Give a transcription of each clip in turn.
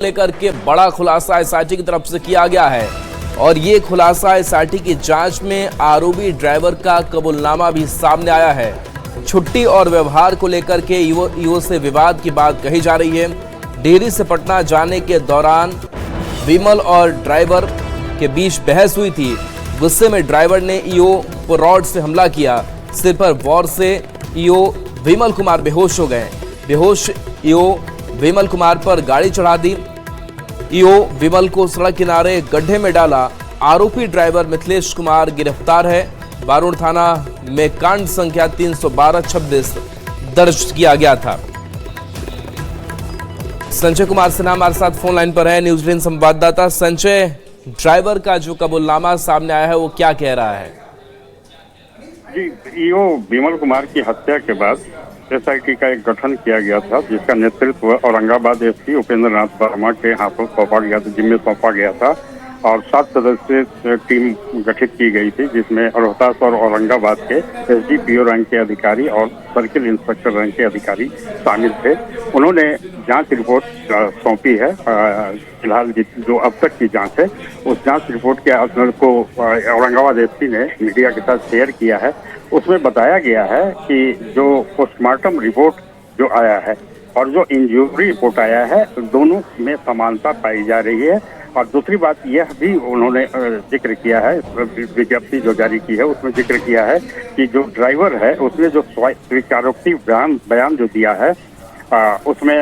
लेकर के बड़ा खुलासा एसआईटी की तरफ से किया गया है और ये खुलासा एसआईटी की जांच में आरोपी ड्राइवर का कबूलनामा भी सामने आया है। छुट्टी और व्यवहार को लेकर के ईओ से विवाद की बात कही जा रही है। डेहरी से पटना जाने के दौरान विमल और ड्राइवर के बीच बहस हुई थी। गुस्से में ड्राइवर ने ईओ पर रॉड से हमला किया। सिर पर वार से ईओ विमल कुमार बेहोश हो गए। बेहोश ईओ विमल कुमार पर गाड़ी चढ़ा दी। ईओ विमल को सड़क किनारे गड्ढे में डाला। आरोपी ड्राइवर मिथिलेश कुमार गिरफ्तार है। बारूण थाना में कांड संख्या 312-26 दर्ज किया गया था। संजय कुमार सिन्हा हमारे साथ फोन लाइन पर है, न्यूज 18 संवाददाता। संजय, ड्राइवर का जो कबूलनामा सामने आया है वो क्या कह रहा है? जी, ईओ विमल कुमार की हत्या के बाद एसआईटी का एक गठन किया गया था, जिसका नेतृत्व औरंगाबाद एसपी उपेंद्र नाथ वर्मा के हाथों सौंपा गया था, जिम्मे सौंपा गया था और 7 सदस्यीय टीम गठित की गई थी, जिसमें रोहतास और औरंगाबाद के एसडीपीओ रैंक के अधिकारी और सर्किल इंस्पेक्टर रैंक के अधिकारी शामिल थे। उन्होंने जांच रिपोर्ट सौंपी है। फिलहाल जो अब तक की जांच है, उस जांच रिपोर्ट के आधार को औरंगाबाद एसपी ने मीडिया के साथ शेयर किया है। उसमें बताया गया है कि जो पोस्टमार्टम रिपोर्ट जो आया है और जो इंजरी रिपोर्ट आया है, दोनों में समानता पाई जा रही है। और दूसरी बात यह भी उन्होंने जिक्र किया है, विज्ञप्ति जो जारी की है उसमें जिक्र किया है कि जो ड्राइवर है उसने जो स्वीकारोक्ति बयान जो दिया है, उसमें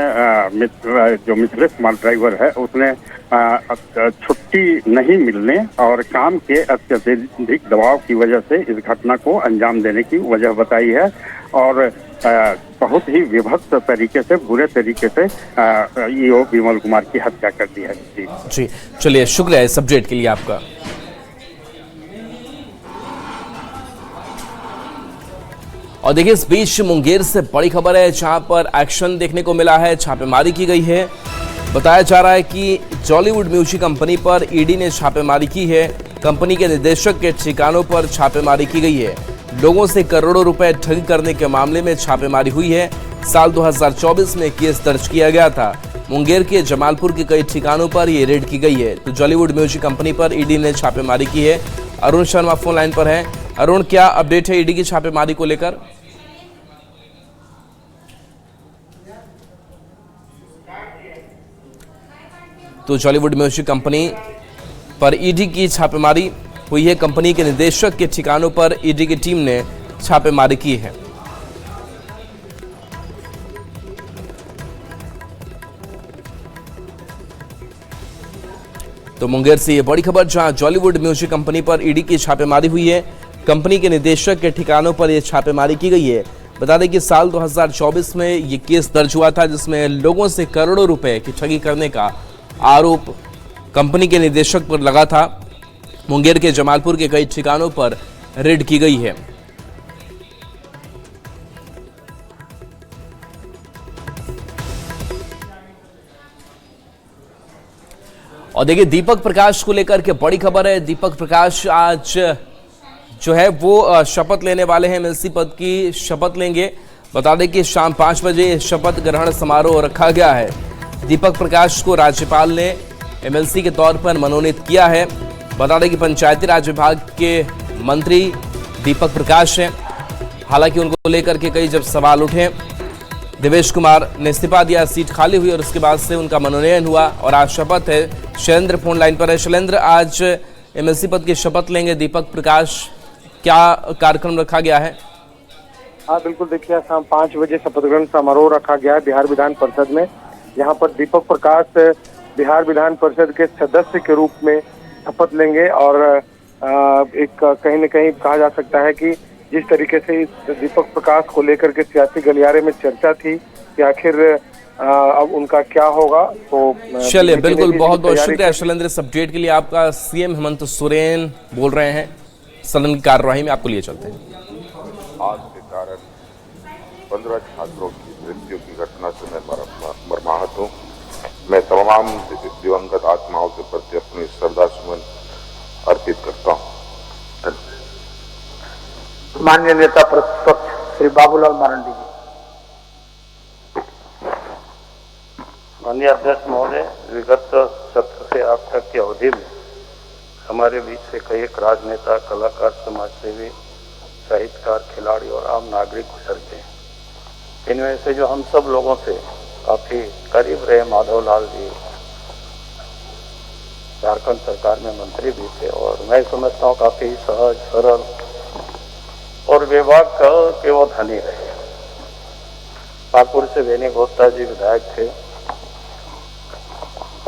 जो मिथिलेश कुमार ड्राइवर है उसने छुट्टी नहीं मिलने और काम के अत्यधिक दबाव की वजह से इस घटना को अंजाम देने की वजह बताई है और बहुत ही विभत्स तरीके से, बुरे तरीके से ईओ विमल कुमार की हत्या कर दी है। जी, चलिए, शुक्रिया इस अपडेट के लिए आपका। और देखिए, इस बीच मुंगेर से बड़ी खबर है, जहां पर एक्शन देखने को मिला है, छापेमारी की गई है। बताया जा रहा है कि जॉलीवुड म्यूजिक कंपनी पर ईडी ने छापेमारी की है। कंपनी के निदेशक के ठिकानों पर छापेमारी की गई है। लोगों से करोड़ों रुपए ठगी करने के मामले में छापेमारी हुई है। साल 2024 में केस दर्ज किया गया था। मुंगेर के जमालपुर के कई ठिकानों पर यह रेड की गई है। तो जॉलीवुड म्यूजिक कंपनी पर ईडी ने छापेमारी की है। अरुण शर्मा फोन लाइन पर है। अरुण, क्या अपडेट है ईडी की छापेमारी को लेकर? तो जॉलीवुड म्यूजिक कंपनी पर ईडी की छापेमारी हुई है। कंपनी के निदेशक के ठिकानों पर ईडी की टीम ने छापेमारी की है। तो मुंगेर से ये बड़ी खबर, जहां जॉलीवुड म्यूजिक कंपनी पर ईडी की छापेमारी हुई है। कंपनी के निदेशक के ठिकानों पर यह छापेमारी की गई है। बता दें कि साल 2024 में ये केस दर्ज हुआ था, जिसमें लोगों से करोड़ों रुपए की ठगी करने का आरोप कंपनी के निदेशक पर लगा था। मुंगेर के जमालपुर के कई ठिकानों पर रेड की गई है। और देखिए, दीपक प्रकाश को लेकर के बड़ी खबर है। दीपक प्रकाश आज जो है वो शपथ लेने वाले हैं, एमएलसी पद की शपथ लेंगे। बता दें कि शाम 5 बजे शपथ ग्रहण समारोह रखा गया है। दीपक प्रकाश को राज्यपाल ने एमएलसी के तौर पर मनोनीत किया है। बता दें कि पंचायती राज विभाग के मंत्री दीपक प्रकाश हैं। हालांकि उनको लेकर के कई जब सवाल उठे, देवेश कुमार ने इस्तीफा दिया, सीट खाली हुई और उसके बाद से उनका मनोनयन हुआ और आज शपथ है। शैलेंद्र फोन लाइन पर है। शैलेंद्र, आज एमएलसी पद की शपथ लेंगे दीपक प्रकाश, क्या कार्यक्रम रखा गया है? हाँ बिल्कुल, देखिए शाम 5 बजे शपथ ग्रहण समारोह रखा गया है बिहार विधान परिषद में। यहाँ पर दीपक प्रकाश बिहार विधान परिषद के सदस्य के रूप में शपथ लेंगे और एक कहीं न कहीं कहा जा सकता है कि जिस तरीके से दीपक प्रकाश को लेकर के सियासी गलियारे में चर्चा थी कि आखिर अब उनका क्या होगा, तो चलिए, बिल्कुल, बहुत बहुत शुक्रिया शैलेंद्र इस अपडेट के लिए आपका। सीएम हेमंत सोरेन बोल रहे हैं सदन की कार्यवाही में, आपको लिए चलते हैं। आज के कारण 15 छात्रों की मृत्यु की घटना से मैं मर्माहत हूँ। मैं तमाम दिवंगत आत्माओं के प्रति अपनी श्रद्धा सुमन अर्पित करता हूँ। माननीय नेता प्रतिपक्ष श्री बाबूलाल मरांडी जी। माननीय अध्यक्ष महोदय, विगत सत्र से अब तक की अवधि में हमारे बीच से कई एक राजनेता, कलाकार, समाजसेवी, साहित्यकार, खिलाड़ी और आम नागरिक गुजर गए। इनमें से जो हम सब लोगों से काफी करीब रहे, माधवलाल जी झारखंड सरकार में मंत्री भी थे और मैं समझता हूँ काफी सहज, सरल और विभाग के वो धनी रहे। पाकुड़ से वेनी गोस्ता जी विधायक थे,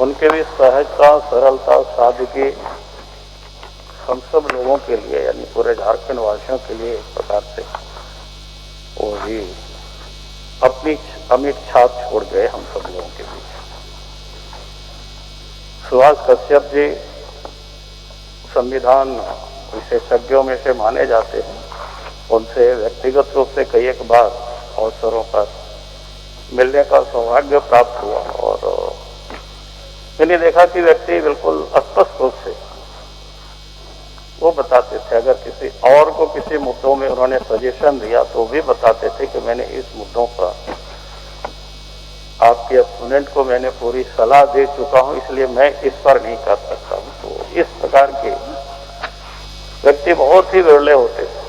उनके भी सहजता, सरलता, सादगी हम सब लोगों के लिए यानी पूरे झारखंड वासियों के लिए एक प्रकार से वो भी अपनी अमिट छाप छोड़ गए हम सब लोगों के बीच। सुभाष कश्यप जी संविधान विशेषज्ञों में से माने जाते हैं। उनसे व्यक्तिगत रूप से कई एक बार अवसरों पर मिलने का सौभाग्य प्राप्त हुआ और मैंने देखा कि व्यक्ति बिल्कुल स्पष्ट रूप से वो बताते थे, अगर किसी और को किसी मुद्दों में उन्होंने सजेशन दिया तो भी बताते थे कि मैंने इस मुद्दों पर आपके अपोनेंट को मैंने पूरी सलाह दे चुका हूं, इसलिए मैं इस पर नहीं कर सकता हूं। तो इस प्रकार के व्यक्ति बहुत ही विरले होते थे।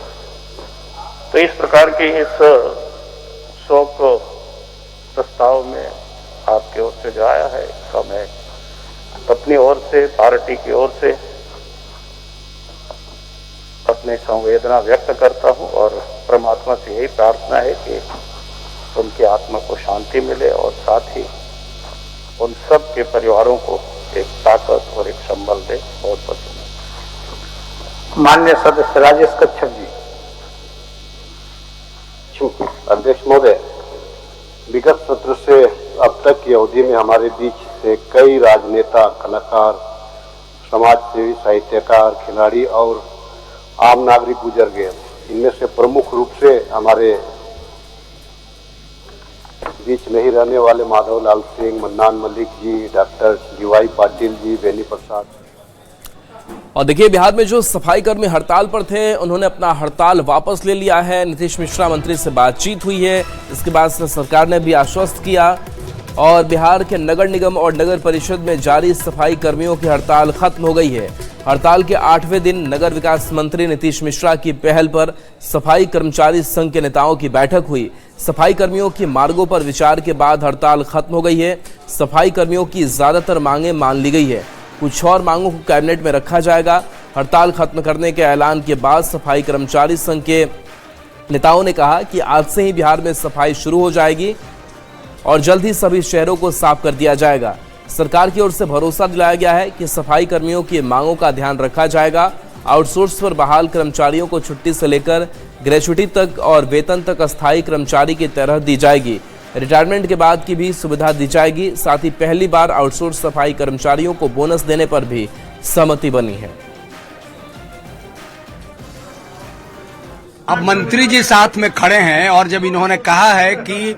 तो इस प्रकार के इस शोक प्रस्ताव में आपके ओर से जो आया है, इसका मैं अपनी ओर से, पार्टी की ओर से अपनी संवेदना व्यक्त करता हूं और परमात्मा से यही प्रार्थना है कि उनकी आत्मा को शांति मिले और साथ ही उन सब के परिवारों को एक ताकत और एक संबल दे। बहुत बहुत धन्यवाद। माननीय सदस्य राजेश कच्छप जी। अध्यक्ष महोदय, विगत सत्र से अब तक की अवधि में हमारे बीच से कई राजनेता, कलाकार, समाजसेवी, साहित्यकार, खिलाड़ी और आम नागरिक गुजर गए। इनमें से प्रमुख रूप से हमारे बीच नहीं रहने वाले माधवलाल सिंह, मन्नान मलिक जी, डॉक्टर जीवाई पाटिल जी, बेनी प्रसाद। और देखिए, बिहार में जो सफाई कर्मी हड़ताल पर थे, उन्होंने अपना हड़ताल वापस ले लिया है। नीतीश मिश्रा मंत्री से बातचीत हुई है, इसके बाद सरकार ने भी आश्वस्त किया और बिहार के नगर निगम और नगर परिषद में जारी सफाई कर्मियों की हड़ताल खत्म हो गई है। हड़ताल के 8वें दिन नगर विकास मंत्री नीतीश मिश्रा की पहल पर सफाई कर्मचारी संघ के नेताओं की बैठक हुई। सफाई कर्मियों की मांगों पर विचार के बाद हड़ताल खत्म हो गई है। सफाई कर्मियों की ज्यादातर मांगें मान ली गई है, कुछ और मांगों को कैबिनेट में रखा जाएगा। हड़ताल खत्म करने के ऐलान के बाद सफाई कर्मचारी संघ के नेताओं ने कहा कि आज से ही बिहार में सफाई शुरू हो जाएगी और जल्द ही सभी शहरों को साफ कर दिया जाएगा। सरकार की ओर से भरोसा दिलाया गया है कि सफाई कर्मियों की मांगों का ध्यान रखा जाएगा। आउटसोर्स पर बहाल कर्मचारियों को छुट्टी से लेकर ग्रेच्युटी तक और वेतन तक अस्थायी कर्मचारी की तरह दी जाएगी। रिटायरमेंट के बाद की भी सुविधा दी जाएगी। साथ ही पहली बार आउटसोर्स सफाई कर्मचारियों को बोनस देने पर भी सहमति बनी है। अब मंत्री जी साथ में खड़े हैं और जब इन्होंने कहा है कि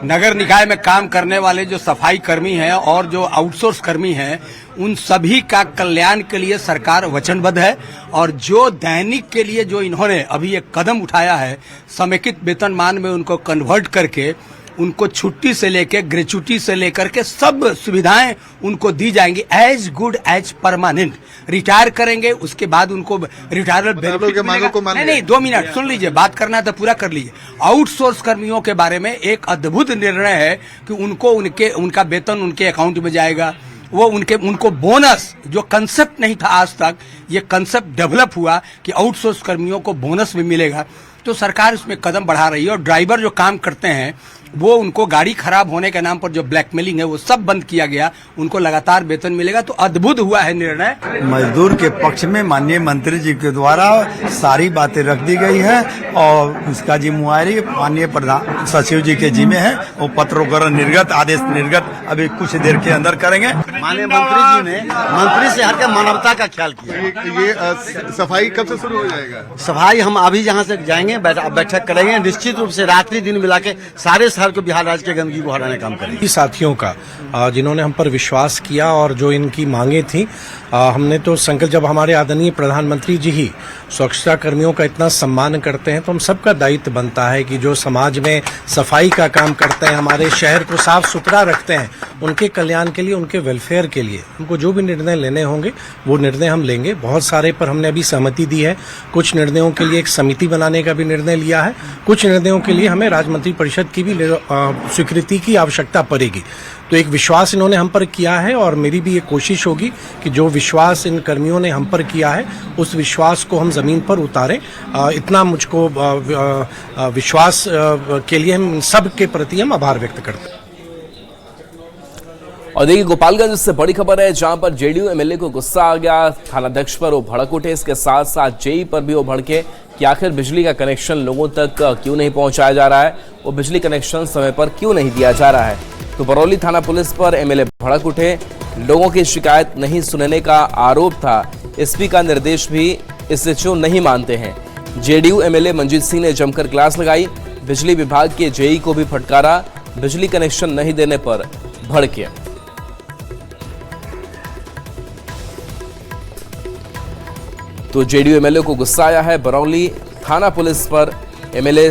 नगर निकाय में काम करने वाले जो सफाई कर्मी हैं और जो आउटसोर्स कर्मी हैं, उन सभी का कल्याण के लिए सरकार वचनबद्ध है। और जो दैनिक के लिए जो इन्होंने अभी एक कदम उठाया है, समेकित वेतनमान में उनको कन्वर्ट करके उनको छुट्टी से लेकर ग्रेच्युटी से लेकर के सब सुविधाएं उनको दी जाएंगी as good as permanent. Retire करेंगे उसके बाद उनको रिटायरल बेनिफिट मिलेगा। नहीं 2 मिनट सुन लीजिए, बात करना है तो पूरा कर लीजिए। आउटसोर्स कर्मियों के बारे में एक अद्भुत निर्णय है कि उनको उनका वेतन उनके अकाउंट में जाएगा। वो उनको बोनस, जो कंसेप्ट नहीं था आज तक, ये कंसेप्ट डेवलप हुआ कि आउटसोर्स कर्मियों को बोनस भी मिलेगा। तो सरकार इसमें कदम बढ़ा रही है और ड्राइवर जो काम करते हैं वो उनको गाड़ी खराब होने के नाम पर जो ब्लैकमेलिंग है वो सब बंद किया गया, उनको लगातार वेतन मिलेगा। तो अद्भुत हुआ है निर्णय। मजदूर के पक्ष में माननीय मंत्री जी के द्वारा सारी बातें रख दी गई है और उसका जिम्मेवारी माननीय प्रधान सचिव जी के जिम्मे है। वो पत्रों निर्गत आदेश निर्गत अभी कुछ देर के अंदर करेंगे। माननीय मंत्री जी ने मंत्री से हटकर मानवता का ख्याल किया। ये सफाई कब से शुरू हो जाएगा? सफाई हम अभी जहाँ से जाएंगे बैठक करेंगे, निश्चित रूप से रात्रि दिन मिला के सारे शहर को, बिहार राज्य के गंदगी को हटाने का काम करेंगे। साथियों का जिन्होंने हम पर विश्वास किया और जो इनकी मांगे थी, हमने तो संकल्प, जब हमारे आदरणीय प्रधानमंत्री जी ही स्वच्छता कर्मियों का इतना सम्मान करते हैं तो हम सबका दायित्व बनता है कि जो समाज में सफाई का काम करते हैं, हमारे शहर को साफ सुथरा रखते हैं, उनके कल्याण के लिए, उनके वेलफेयर के लिए हमको जो भी निर्णय लेने होंगे वो निर्णय हम लेंगे। बहुत सारे पर हमने अभी सहमति दी है। कुछ निर्णयों के लिए एक समिति बनाने का भी निर्णय लिया है। कुछ निर्णयों के लिए हमें राज्य मंत्री परिषद की भी स्वीकृति की आवश्यकता पड़ेगी। तो एक विश्वास इन्होंने हम पर किया है और मेरी भी ये कोशिश होगी कि जो विश्वास इन कर्मियों ने हम पर किया है उस विश्वास को हम जमीन पर उतारें। इतना मुझको विश्वास के लिए हम सब के प्रति हम आभार व्यक्त करते हैं। और देखिए, गोपालगंज से बड़ी खबर है जहां पर जेडीयू एमएलए को गुस्सा आ गया। थानाध्यक्ष पर वो भड़क उठे। इसके साथ साथ जेई पर भी वो भड़के कि आखिर बिजली का कनेक्शन लोगों तक क्यों नहीं पहुंचाया जा रहा है, वो बिजली कनेक्शन समय पर क्यों नहीं दिया जा रहा है। तो बरौली थाना पुलिस पर एमएलए भड़क उठे। लोगों की शिकायत नहीं सुनने का आरोप था। एसपी का निर्देश भी एसएचओ नहीं मानते हैं। जेडीयू एमएलए मंजीत सिंह ने जमकर क्लास लगाई। बिजली विभाग के जेई को भी फटकारा। बिजली कनेक्शन नहीं देने पर भड़के। तो जेडीयू एमएलए को गुस्सा आया है। बरौली थाना पुलिस पर एमएलए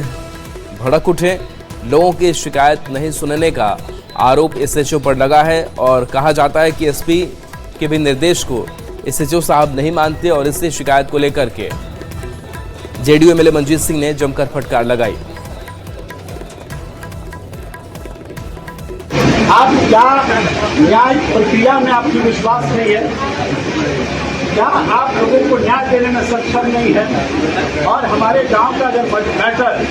भड़क उठे। लोगों की शिकायत नहीं सुनने का आरोप एसएचओ पर लगा है और कहा जाता है कि एसपी के भी निर्देश को एसएचओ साहब नहीं मानते और इसी शिकायत को लेकर के जेडीयू एमएलए मंजीत सिंह ने जमकर फटकार लगाई। आप क्या न्याय प्रक्रिया में आपकी विश्वास नहीं है? क्या आप लोगों को न्याय देने में सक्षम नहीं है? और हमारे गांव का अगर मैटर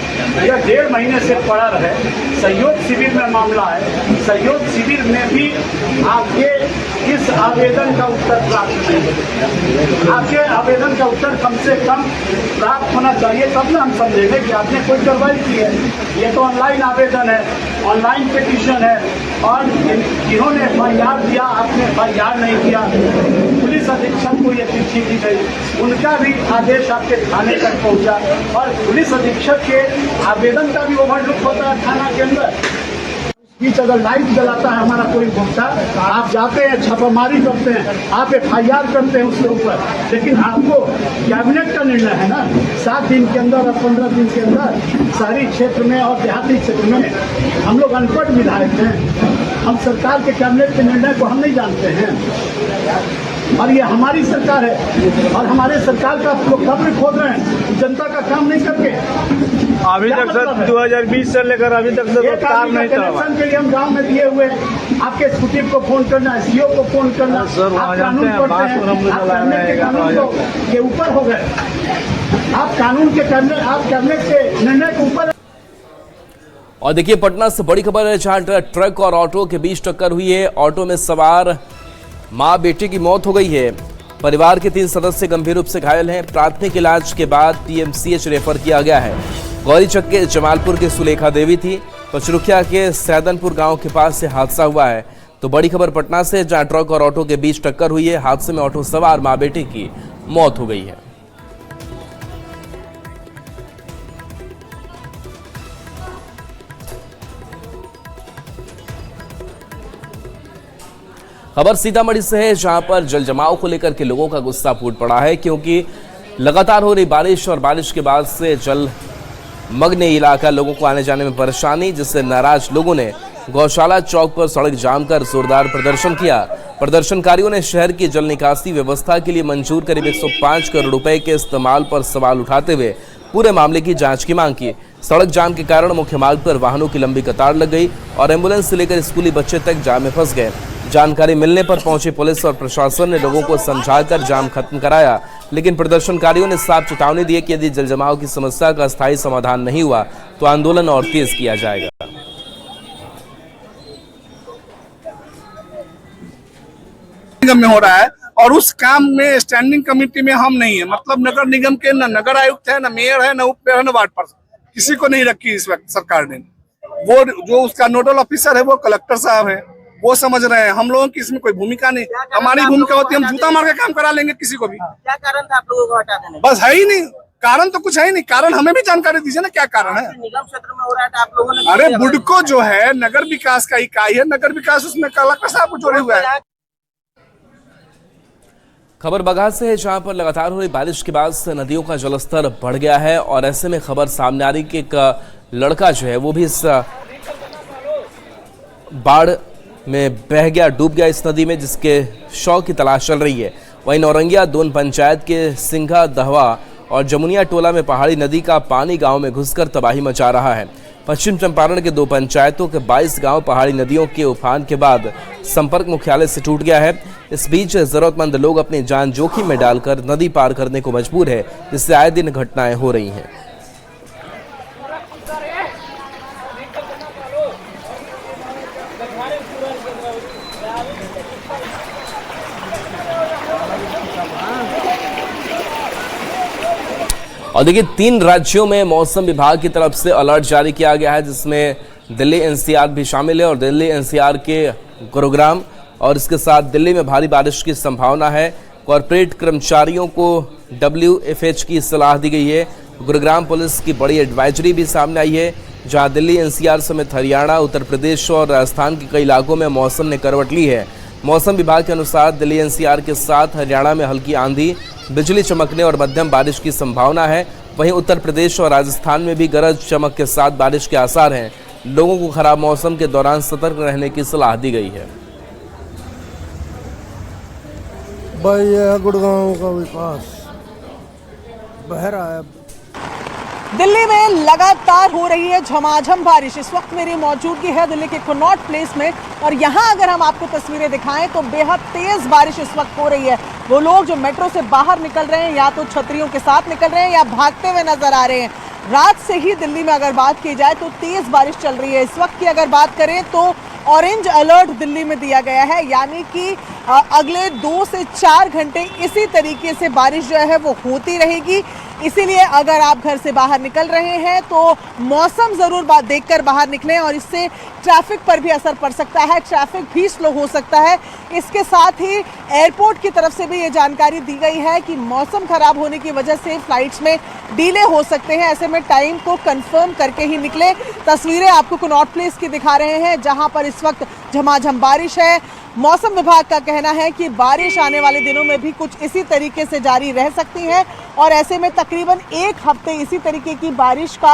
यह 1.5 महीने से पड़ा रहे, सहयोग शिविर में मामला है, सहयोग शिविर में भी आपके इस आवेदन का उत्तर प्राप्त नहीं है। आपके आवेदन का उत्तर कम से कम प्राप्त होना चाहिए, तब ना हम समझेंगे कि आपने कोई कार्रवाई की है। ये तो ऑनलाइन आवेदन है, ऑनलाइन पिटीशन है और जिन्होंने FIR दिया, आपने FIR नहीं किया। पुलिस अधीक्षक को ये चिट्ठी दी गई, उनका भी आदेश आपके थाने तक पहुंचा और पुलिस अधीक्षक के आवेदन का भी ओवरलुक होता है थाना के अंदर। बीच अगर लाइट जलाता है हमारा कोई भुगता, आप जाते हैं, छापामारी करते हैं, आप FIR करते हैं उसके ऊपर, लेकिन आपको कैबिनेट का निर्णय है ना 7 दिन के अंदर और 15 दिन के अंदर शहरी क्षेत्र में और देहाती क्षेत्र में। हम लोग अनपढ़ विधायक हैं, हम सरकार के कैबिनेट के निर्णय को हम नहीं जानते हैं और ये हमारी सरकार है और हमारे सरकार का आप लोग कब्र खोद रहे हैं जनता का काम नहीं करके। अभी तक सर 2020 से लेकर अभी तक काम नहीं चला। कनेक्शन के लिए हम गांव में दिए हुए, आपके स्कूटी को फोन करना, SDO को फोन करना, सर वहाँ जानते हैं कानून के ऊपर हो गए। आप कानून के कैबिनेट के निर्णय के ऊपर। और देखिए, पटना से बड़ी खबर है जहां ट्रक और ऑटो के बीच टक्कर हुई है। ऑटो में सवार मां बेटे की मौत हो गई है। परिवार के 3 सदस्य गंभीर रूप से घायल हैं। प्राथमिक इलाज के बाद TMCH रेफर किया गया है। गौरीचक के जमालपुर के सुलेखा देवी थी। पचरुखिया के सैदनपुर गांव के पास से हादसा हुआ है। तो बड़ी खबर पटना से, जहां ट्रक और ऑटो के बीच टक्कर हुई है। हादसे में ऑटो सवार मां बेटे की मौत हो गई है। खबर सीतामढ़ी से है जहां पर जल जमाव को लेकर के लोगों का गुस्सा फूट पड़ा है, क्योंकि लगातार हो रही बारिश और बारिश के बाद से जल मग्न इलाका, लोगों को आने जाने में परेशानी, जिससे नाराज लोगों ने गौशाला चौक पर सड़क जाम कर जोरदार प्रदर्शन किया। प्रदर्शनकारियों ने शहर की जल निकासी व्यवस्था के लिए मंजूर करीब 105 करोड़ रुपए के इस्तेमाल पर सवाल उठाते हुए पूरे मामले की जांच की मांग की। सड़क जाम के कारण मुख्य मार्ग पर वाहनों की लंबी कतार लग गई और एम्बुलेंस से लेकर स्कूली बच्चे तक जाम में फंस गए। जानकारी मिलने पर पहुंची पुलिस और प्रशासन ने लोगों को समझाकर जाम खत्म कराया, लेकिन प्रदर्शनकारियों ने साफ चेतावनी दी कि यदि जलजमाव की समस्या का स्थायी समाधान नहीं हुआ तो आंदोलन और तेज किया जाएगा। निगम में हो रहा है और उस काम में स्टैंडिंग कमेटी में हम नहीं है। मतलब नगर निगम के न नगर आयुक्त है, न मेयर है, न उप मेयर है, न वार्ड पार्षद, किसी को नहीं रखी इस वक्त सरकार ने। वो जो उसका नोडल ऑफिसर है वो कलेक्टर साहब है, वो समझ रहे हैं। हम लोगों की इसमें कोई भूमिका नहीं। हमारी भूमिका होती है हम जूता मार के काम करा लेंगे किसी को भी। क्या कारण था आप लोगों को हटा देने? बस है ही नहीं, कारण तो कुछ है ही नहीं। कारण हमें भी जानकारी दीजिए ना, क्या कारण है। निगम क्षेत्र में हो रहा है, आप लोगों ने अरे बुडको जो है नगर विकास का इकाई है, नगर विकास उसमें कलेक्टर साहब को जोड़े हुए है। खबर बगहा से है, जहां पर लगातार हो रही बारिश के बाद से नदियों का जलस्तर बढ़ गया है और ऐसे में खबर सामने आ रही कि एक लड़का जो है वो भी इस बाढ़ में बह गया, डूब गया इस नदी में, जिसके शव की तलाश चल रही है। वहीं नौरंगिया दोन पंचायत के सिंघा दहवा और जमुनिया टोला में पहाड़ी नदी का पानी गांव में घुसकर तबाही मचा रहा है। पश्चिम चंपारण के दो पंचायतों के 22 गांव पहाड़ी नदियों के उफान के बाद संपर्क मुख्यालय से टूट गया है। इस बीच जरूरतमंद लोग अपनी जान जोखिम में डालकर नदी पार करने को मजबूर है, जिससे आए दिन घटनाएं हो रही हैं। और देखिए, 3 राज्यों में मौसम विभाग की तरफ से अलर्ट जारी किया गया है, जिसमें दिल्ली एनसीआर भी शामिल है और दिल्ली एनसीआर के गुरुग्राम और इसके साथ दिल्ली में भारी बारिश की संभावना है। कॉर्पोरेट कर्मचारियों को WFH की सलाह दी गई है। गुरुग्राम पुलिस की बड़ी एडवाइजरी भी सामने आई है, जहां दिल्ली एनसीआर समेत हरियाणा, उत्तर प्रदेश और राजस्थान के कई इलाकों में मौसम ने करवट ली है। मौसम विभाग के अनुसार दिल्ली एनसीआर के साथ हरियाणा में हल्की आंधी, बिजली चमकने और मध्यम बारिश की संभावना है। वहीं उत्तर प्रदेश और राजस्थान में भी गरज चमक के साथ बारिश के आसार हैं। लोगों को खराब मौसम के दौरान सतर्क रहने की सलाह दी गई है। गुड़गांव का विकास बह रहा है। दिल्ली में लगातार हो रही है झमाझम बारिश। इस वक्त मेरी मौजूदगी है दिल्ली के कनॉट प्लेस में और यहाँ अगर हम आपको तस्वीरें दिखाएं तो बेहद तेज बारिश इस वक्त हो रही है। वो लोग जो मेट्रो से बाहर निकल रहे हैं या तो छतरियों के साथ निकल रहे हैं या भागते हुए नजर आ रहे हैं। रात से ही दिल्ली में अगर बात की जाए तो तेज बारिश चल रही है। इस वक्त की अगर बात करें तो ऑरेंज अलर्ट दिल्ली में दिया गया है, यानी कि अगले 2 से 4 घंटे इसी तरीके से बारिश जो है वो होती रहेगी। इसीलिए अगर आप घर से बाहर निकल रहे हैं तो मौसम जरूर देखकर बाहर निकलें और इससे ट्रैफिक पर भी असर पड़ सकता है, ट्रैफिक भी स्लो हो सकता है। इसके साथ ही एयरपोर्ट की तरफ से भी ये जानकारी दी गई है कि मौसम खराब होने की वजह से फ्लाइट्स में डिले हो सकते हैं। ऐसे में टाइम को कंफर्म करके ही निकले। तस्वीरें आपको कनॉट प्लेस की दिखा रहे हैं, जहां पर इस वक्त झमाझम बारिश है। मौसम विभाग का कहना है कि बारिश आने वाले दिनों में भी कुछ इसी तरीके से जारी रह सकती है और ऐसे में तकरीबन 1 हफ्ते इसी तरीके की बारिश का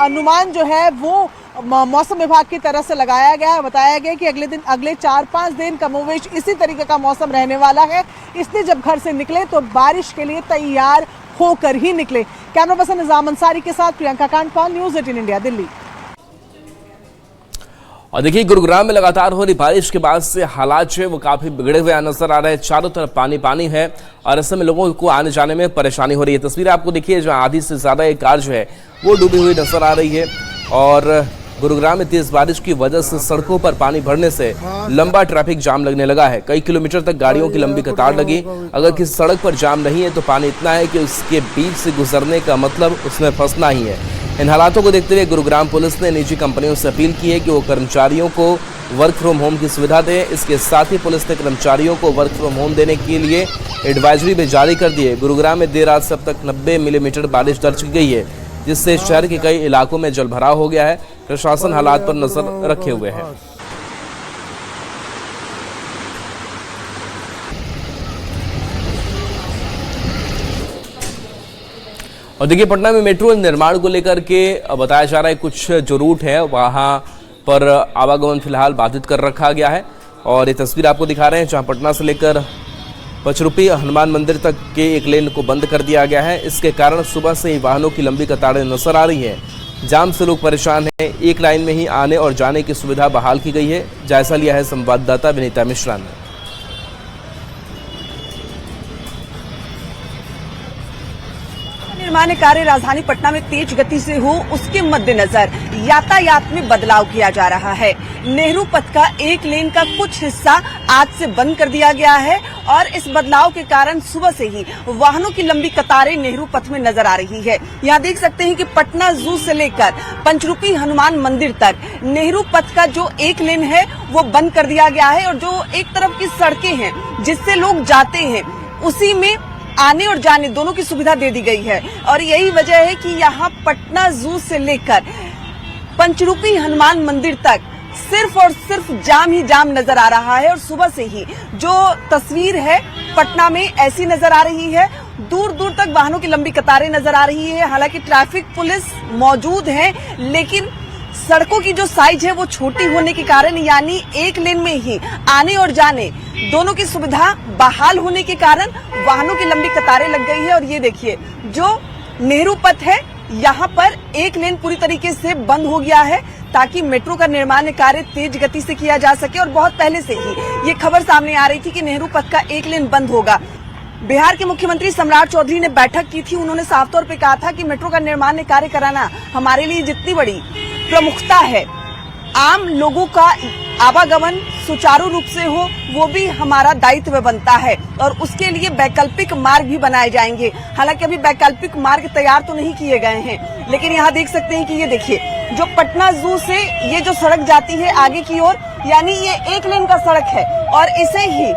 अनुमान जो है वो मौसम विभाग की तरफ से लगाया गया है। बताया गया कि अगले 4-5 दिन कमोवेश इसी तरीके का मौसम रहने वाला है। इसलिए जब घर से निकले तो बारिश के लिए तैयार होकर ही निकले। कैमरा पर्सन निजाम अंसारी के साथ प्रियंका कांडपाल, न्यूज़ 18 इंडिया, दिल्ली। और देखिए, गुरुग्राम में लगातार हो रही बारिश के बाद से हालात जो है वो काफी बिगड़े हुए नजर आ रहे हैं। चारों तरफ पानी पानी है और ऐसे में लोगों को आने जाने में परेशानी हो रही है। तस्वीर आपको देखिए, जो आधी से ज्यादा एक कार जो है वो डूबी हुई नजर आ रही है और गुरुग्राम में तेज बारिश की वजह से सड़कों पर पानी भरने से लंबा ट्रैफिक जाम लगने लगा है। कई किलोमीटर तक गाड़ियों की लंबी कतार लगी। अगर किसी सड़क पर जाम नहीं है तो पानी इतना है कि उसके बीच से गुजरने का मतलब उसमें फंसना ही है। इन हालातों को देखते हुए गुरुग्राम पुलिस ने निजी कंपनियों से अपील की है कि वो कर्मचारियों को वर्क फ्रॉम होम की सुविधा दें। इसके साथ ही पुलिस ने कर्मचारियों को वर्क फ्रॉम होम देने के लिए एडवाइजरी भी जारी कर दी है। गुरुग्राम में देर रात से अब तक 90 मिलीमीटर बारिश दर्ज की गई है, जिससे शहर के कई इलाकों में जलभराव हो गया है। प्रशासन हालात पर नजर रखे हुए है। और देखिए, पटना में मेट्रो निर्माण को लेकर के बताया जा रहा है कुछ जो रूट है वहां पर आवागमन फिलहाल बाधित कर रखा गया है। और ये तस्वीर आपको दिखा रहे हैं, जहां पटना से लेकर पचरुपी हनुमान मंदिर तक के एक लेन को बंद कर दिया गया है। इसके कारण सुबह से ही वाहनों की लंबी कतारें नजर आ रही हैं। जाम से लोग परेशान हैं। एक लाइन में ही आने और जाने की सुविधा बहाल की गई है। जायजा लिया है संवाददाता विनीता मिश्रा ने। निर्माण कार्य राजधानी पटना में तेज गति से हो, उसके मद्देनजर यातायात में बदलाव किया जा रहा है। नेहरू पथ का एक लेन का कुछ हिस्सा आज से बंद कर दिया गया है और इस बदलाव के कारण सुबह से ही वाहनों की लंबी कतारें नेहरू पथ में नजर आ रही है। यहाँ देख सकते हैं कि पटना जू से लेकर पंचरूपी हनुमान मंदिर तक नेहरू पथ का जो एक लेन है वो बंद कर दिया गया है और जो एक तरफ की सड़कें हैं जिससे लोग जाते हैं उसी में आने और जाने दोनों की सुविधा दे दी गई है। और यही वजह है कि यहाँ पटना जू से लेकर पंचरूपी हनुमान मंदिर तक सिर्फ और सिर्फ जाम ही जाम नजर आ रहा है। और सुबह से ही जो तस्वीर है पटना में ऐसी नजर आ रही है, दूर दूर तक वाहनों की लंबी कतारें नजर आ रही है। हालांकि ट्रैफिक पुलिस मौजूद है, लेकिन सड़कों की जो साइज है वो छोटी होने के कारण, यानी एक लेन में ही आने और जाने दोनों की सुविधा बहाल होने के कारण वाहनों की लंबी कतारें लग गई है। और ये देखिए, जो नेहरू पथ है यहाँ पर एक लेन पूरी तरीके से बंद हो गया है ताकि मेट्रो का निर्माण कार्य तेज गति से किया जा सके। और बहुत पहले से ही ये खबर सामने आ रही थी कि नेहरू पथ का एक लेन बंद होगा। बिहार के मुख्यमंत्री सम्राट चौधरी ने बैठक की थी। उन्होंने साफ तौर पे कहा था कि मेट्रो का निर्माण कार्य कराना हमारे लिए जितनी बड़ी प्रमुखता है, आम लोगों का आवागमन सुचारू रूप से हो वो भी हमारा दायित्व बनता है। और उसके लिए वैकल्पिक मार्ग भी बनाए जाएंगे। हालांकि अभी वैकल्पिक मार्ग तैयार तो नहीं किए गए हैं, लेकिन यहाँ देख सकते हैं कि ये देखिए, जो पटना जू से ये जो सड़क जाती है आगे की ओर, यानी ये एक लेन का सड़क है और इसे ही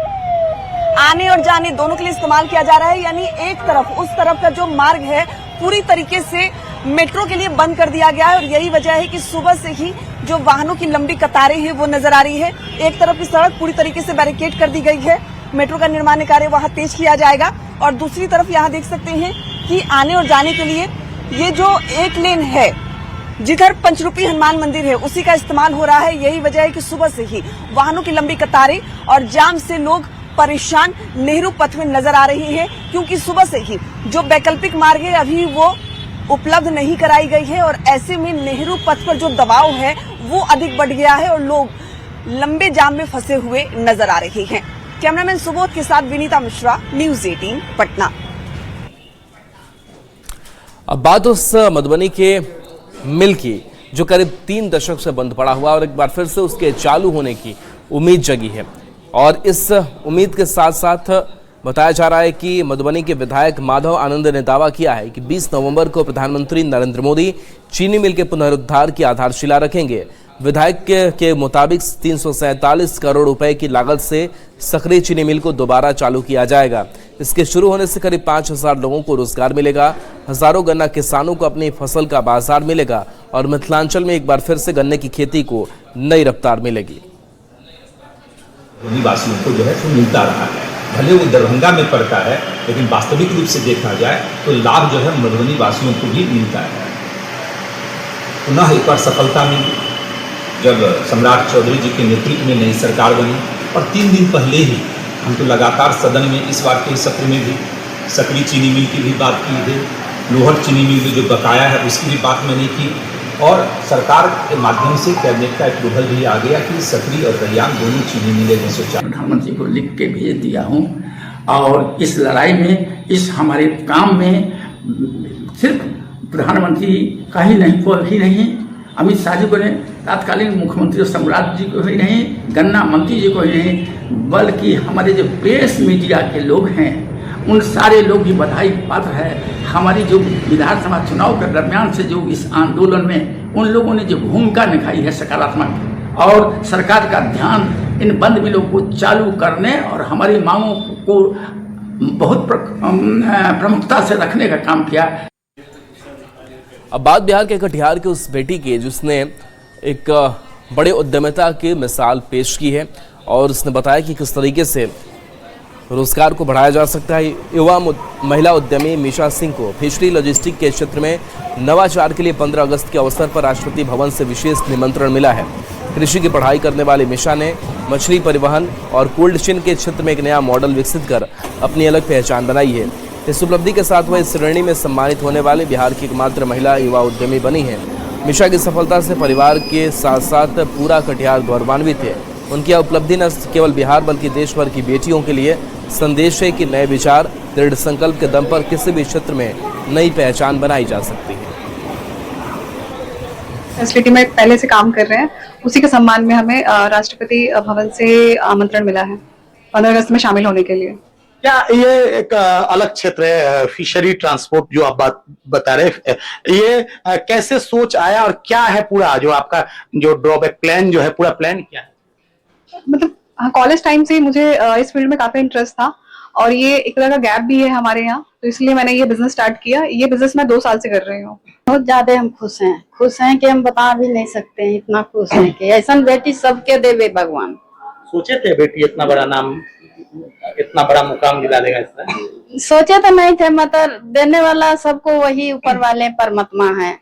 आने और जाने दोनों के लिए इस्तेमाल किया जा रहा है। यानी एक तरफ उस तरफ का जो मार्ग है पूरी तरीके से मेट्रो के लिए बंद कर दिया गया है। और यही वजह है कि सुबह से ही जो वाहनों की लंबी कतारें हैं वो नजर आ रही है। एक तरफ की सड़क पूरी तरीके से बैरिकेड कर दी गई है, मेट्रो का निर्माण कार्य वहां तेज किया जाएगा। और दूसरी तरफ यहाँ देख सकते हैं कि आने और जाने के लिए ये जो एक लेन है जिधर पंचरूपी हनुमान मंदिर है उसी का इस्तेमाल हो रहा है। यही वजह है कि सुबह से ही वाहनों की लंबी कतारें और जाम से लोग परेशान नेहरू पथ में नजर आ रहे हैं, क्योंकि सुबह से ही जो वैकल्पिक मार्ग है अभी वो उपलब्ध नहीं कराई गई है। और ऐसे में नेहरू पथ पर जो दबाव है वो अधिक बढ़ गया है और लोग लंबे जाम में फंसे हुए नजर आ रहे हैं। कैमरामैन सुबोध के साथ विनीता मिश्रा, न्यूज 18 पटना। अब बात उस मधुबनी के मिल की जो करीब 3 दशक से बंद पड़ा हुआ और एक बार फिर से उसके चालू होने की उम्मीद जगी है। और इस उम्मीद के साथ साथ बताया जा रहा है कि मधुबनी के विधायक माधव आनंद ने दावा किया है कि 20 नवंबर को प्रधानमंत्री नरेंद्र मोदी चीनी मिल के पुनरुद्धार की आधारशिला रखेंगे। विधायक के मुताबिक 347 करोड़ रुपए की लागत से सकरी चीनी मिल को दोबारा चालू किया जाएगा। इसके शुरू होने से करीब 5000 लोगों को रोजगार मिलेगा, हजारों गन्ना किसानों को अपनी फसल का बाजार मिलेगा और मिथिलांचल में एक बार फिर से गन्ने की खेती को नई रफ्तार मिलेगी। वासियों को जो है वो मिलता रहा है, भले वो दरभंगा में पड़ता है, लेकिन वास्तविक रूप से देखा जाए तो लाभ जो है मधुबनी वासियों को भी मिलता है। पुनः एक बार सफलता मिली जब सम्राट चौधरी जी के नेतृत्व में नई सरकार बनी। और 3 दिन पहले ही हम तो लगातार सदन में इस बार के सत्र में भी सकरी चीनी मिल की भी बात की है, लोहट चीनी मिल की जो बकाया है उसकी भी बात मैंने की। और सरकार के माध्यम से कैबिनेट का अप्रूवल भी आ गया कि सकरी और रैयाम दोनों चीनी मिलें में सोचा। प्रधानमंत्री को लिख के भेज दिया हूँ। और इस लड़ाई में, इस हमारे काम में सिर्फ प्रधानमंत्री का ही नहीं, कोई भी नहीं, अमित शाह जी को नहीं, तत्कालीन मुख्यमंत्री सम्राट जी को ही नहीं, गन्ना मंत्री जी को ही नहीं, बल्कि हमारे जो प्रेस मीडिया के लोग हैं उन सारे लोग भी बधाई पात्र है। हमारी जो विधानसभा चुनाव के दरमियान से जो इस आंदोलन में उन लोगों ने जो भूमिका निभाई है सकारात्मक, और सरकार का ध्यान इन बंद मिलों को चालू करने और हमारी मांगों को बहुत प्रमुखता से रखने का काम किया। अब बात बिहार के कटिहार के उस बेटी की जिसने एक बड़े उद्यमिता की मिसाल पेश की है और उसने बताया कि किस तरीके से रोजगार को बढ़ाया जा सकता है। युवा महिला उद्यमी मीशा सिंह को फिशरी लॉजिस्टिक के क्षेत्र में नवाचार के लिए 15 अगस्त के अवसर पर राष्ट्रपति भवन से विशेष निमंत्रण मिला है। कृषि की पढ़ाई करने वाली मीशा ने मछली परिवहन और कोल्ड चेन के क्षेत्र में एक नया मॉडल विकसित कर अपनी अलग पहचान बनाई है। इस उपलब्धि के साथ वह इस श्रेणी में सम्मानित होने वाले बिहार की एकमात्र महिला युवा उद्यमी बनी है। मीशा की सफलता से परिवार के साथ साथ पूरा कटिहार गौरवान्वित है। उनकी यह उपलब्धि न केवल बिहार बल्कि देश भर की बेटियों के लिए संदेश है कि नए विचार, दृढ़ संकल्प के दम पर किसी भी क्षेत्र में नई पहचान बनाई जा सकती है। फैसिलिटी में पहले से काम कर रहे हैं, उसी के सम्मान में हमें राष्ट्रपति भवन से आमंत्रण मिला है 15 अगस्त में शामिल होने के लिए। क्या ये एक अलग क्षेत्र है, फिशरी ट्रांसपोर्ट जो आप बात बता रहे हैं, ये कैसे सोच आया और क्या है पूरा जो आपका जो ड्रॉबैक प्लान जो है, पूरा प्लान क्या है? मतलब कॉलेज टाइम से मुझे इस फील्ड में काफी इंटरेस्ट था और ये एक तरह का गैप भी है हमारे यहाँ, तो इसलिए मैंने ये बिजनेस स्टार्ट किया। ये बिजनेस मैं 2 साल से कर रही हूँ। बहुत ज्यादा हम खुश हैं कि हम बता भी नहीं सकते हैं, इतना खुश हैं कि ऐसा बेटी सबके देवे भगवान। सोचे थे बेटी इतना बड़ा नाम, इतना बड़ा मुकाम दिला देगा इसमें? सोचे तो नहीं थे, मतलब देने वाला सबको वही ऊपर वाले परमात्मा है।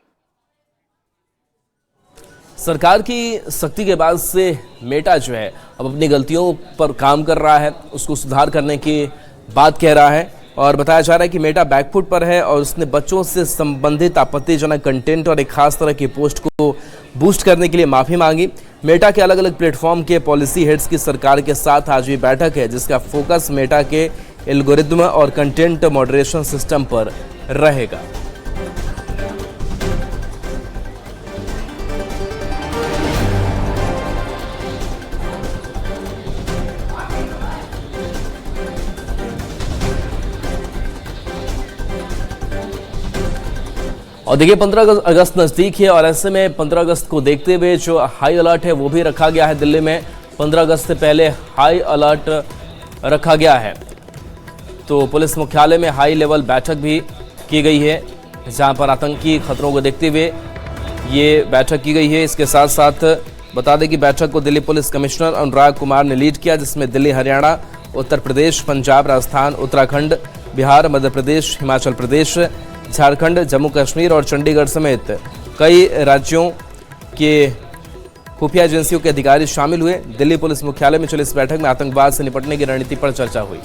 सरकार की सख्ती के बाद से मेटा जो है अब अपनी गलतियों पर काम कर रहा है, उसको सुधार करने की बात कह रहा है और बताया जा रहा है कि मेटा बैकफुट पर है और उसने बच्चों से संबंधित आपत्तिजनक कंटेंट और एक खास तरह की पोस्ट को बूस्ट करने के लिए माफी मांगी। मेटा के अलग अलग प्लेटफॉर्म के पॉलिसी हेड्स की सरकार के साथ आज भी बैठक है, जिसका फोकस मेटा के एल्गोरिदम और कंटेंट मॉडरेशन सिस्टम पर रहेगा। और देखिए 15 अगस्त नज़दीक है और ऐसे में 15 अगस्त को देखते हुए जो हाई अलर्ट है वो भी रखा गया है। दिल्ली में 15 अगस्त से पहले हाई अलर्ट रखा गया है, तो पुलिस मुख्यालय में हाई लेवल बैठक भी की गई है, जहां पर आतंकी खतरों को देखते हुए ये बैठक की गई है। इसके साथ साथ बता दें कि बैठक को दिल्ली पुलिस कमिश्नर अनुराग कुमार ने लीड किया, जिसमें दिल्ली, हरियाणा, उत्तर प्रदेश, पंजाब, राजस्थान, उत्तराखंड, बिहार, मध्य प्रदेश, हिमाचल प्रदेश, झारखंड, जम्मू कश्मीर और चंडीगढ़ समेत कई राज्यों के खुफिया एजेंसियों के अधिकारी शामिल हुए। दिल्ली पुलिस मुख्यालय में चली इस बैठक में आतंकवाद से निपटने की रणनीति पर चर्चा हुई।